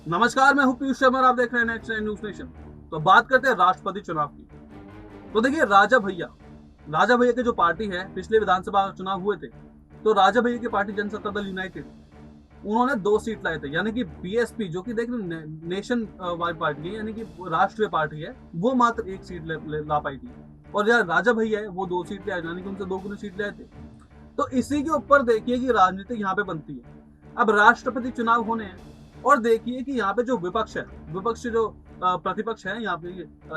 नमस्कार, मैं हूं पीयूष शर्मा और आप देख रहे हैं नेक्स्ट न्यूज नेशन। तो बात करते हैं राष्ट्रपति चुनाव की। तो देखिए, राजा भैया की जो पार्टी है, पिछले विधानसभा चुनाव हुए थे तो राजा भैया की पार्टी जनता दल यूनाइटेड, उन्होंने 2 सीट लाए थे। यानी कि बीएसपी जो कि देख रहे हैं, नेशन वाइड पार्टी है, यानी कि राष्ट्रीय पार्टी है, वो मात्र 1 सीट ला पाई थी। और यार राजा भैया है, वो 2 सीट ले आए, यानी कि उनसे 2 गुनी सीट ले आए थे। तो इसी के ऊपर देखिए कि राजनीति यहाँ पे बनती है। अब राष्ट्रपति चुनाव होने हैं और देखिए कि यहाँ पे जो विपक्ष है, विपक्ष जो प्रतिपक्ष है यहाँ पे,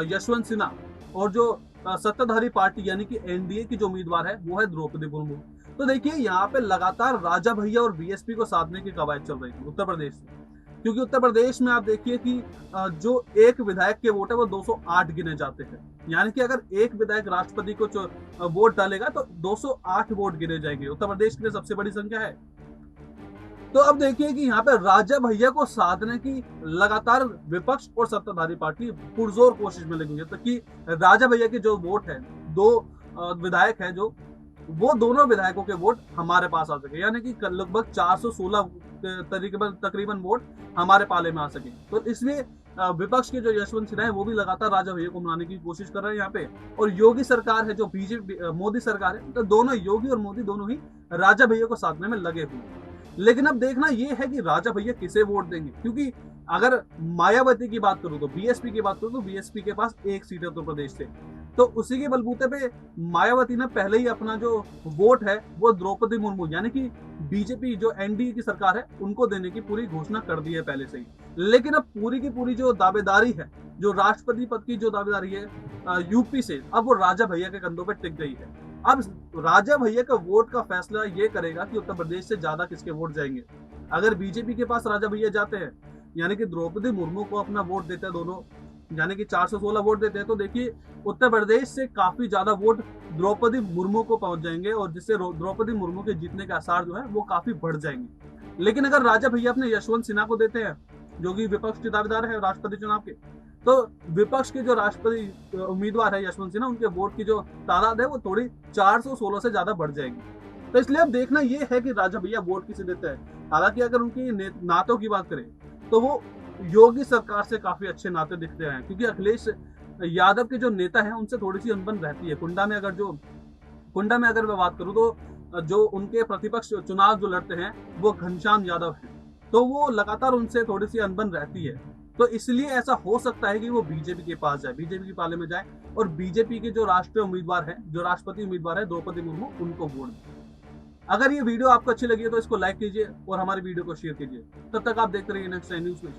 यशवंत सिन्हा, और जो सत्ताधारी पार्टी यानी कि एनडीए की जो उम्मीदवार है वो है द्रौपदी मुर्मू। तो देखिए यहाँ पे लगातार राजा भैया और बीएसपी को साधने की कवायद चल रही थी उत्तर प्रदेश से। क्योंकि उत्तर प्रदेश में आप देखिए कि जो एक विधायक के वोट है वो 208 गिने जाते हैं। यानी कि अगर एक विधायक राष्ट्रपति को वोट डालेगा तो 208 वोट गिने जाएंगे। उत्तर प्रदेश के लिए सबसे बड़ी संख्या है। तो अब देखिए कि यहाँ पे राजा भैया को साधने की लगातार विपक्ष और सत्ताधारी पार्टी पुरजोर कोशिश में लगी है, तो कि राजा भैया के जो वोट है, 2 विधायक है जो, वो दोनों विधायकों के वोट हमारे पास आ सके, यानी कि लगभग 416 तकरीबन वोट हमारे पाले में आ सके। तो इसलिए विपक्ष के जो यशवंत सिन्हा है वो भी लगातार राजा भैया को मनाने की कोशिश कर रहे हैं यहाँ पे। और योगी सरकार है जो बीजेपी मोदी सरकार है, तो दोनों योगी और मोदी दोनों ही राजा भैया को साधने में लगे हुए हैं। लेकिन अब देखना ये है कि राजा भैया किसे वोट देंगे, क्योंकि अगर मायावती की बात करूं तो बीएसपी की बात करूं तो बीएसपी के पास 1 सीट है उत्तर प्रदेश से। तो उसी के बलबूते पे मायावती ने पहले ही अपना जो वोट है वो द्रौपदी मुर्मू यानी कि बीजेपी जो एनडीए की सरकार है उनको देने की पूरी घोषणा कर दी है पहले से ही। लेकिन अब पूरी की पूरी जो दावेदारी है, जो राष्ट्रपति पद की जो दावेदारी है यूपी से, अब वो राजा भैया के कंधों पर टिक गई है। अब राजा भैया का वोट का फैसला ये करेगा कि उत्तर प्रदेश से ज्यादा किसके वोट जाएंगे। अगर बीजेपी के पास राजा भैया जाते हैं, यानी कि द्रौपदी मुर्मू को अपना वोट देते हैं दोनों, यानी कि 416 वोट देते हैं, तो देखिए उत्तर प्रदेश से काफी ज्यादा वोट द्रौपदी मुर्मू को पहुंच जाएंगे और जिससे द्रौपदी मुर्मू के जीतने के आसार जो है वो काफी बढ़ जाएंगे। लेकिन अगर राजा भैया अपने यशवंत सिन्हा को देते हैं, जो कि विपक्ष के दावेदार है राष्ट्रपति चुनाव के, तो विपक्ष के जो राष्ट्रपति उम्मीदवार है यशवंत सिन्हा, उनके वोट की जो तादाद है वो थोड़ी 416 से ज्यादा बढ़ जाएगी। तो इसलिए अब देखना ये है कि राजा भैया वोट किसे देते हैं। हालांकि अगर उनकी नातों की बात करें तो वो योगी सरकार से काफी अच्छे नाते दिखते हैं, क्योंकि अखिलेश यादव के जो नेता हैं उनसे थोड़ी सी अनबन रहती है। कुंडा में अगर मैं बात करूं तो जो उनके प्रतिपक्ष चुनाव जो लड़ते हैं वो घनश्याम यादव हैं, तो वो लगातार उनसे थोड़ी सी अनबन रहती है। तो इसलिए ऐसा हो सकता है कि वो बीजेपी के पास जाए, बीजेपी के पाले में जाए और बीजेपी के जो राष्ट्रीय उम्मीदवार है, जो राष्ट्रपति उम्मीदवार है द्रौपदी मुर्मू, उनको वोट दें। अगर ये वीडियो आपको अच्छी लगी है तो इसको लाइक कीजिए और हमारी वीडियो को शेयर कीजिए। तब तक आप देखते रहिए नेक्स्ट न्यूज में।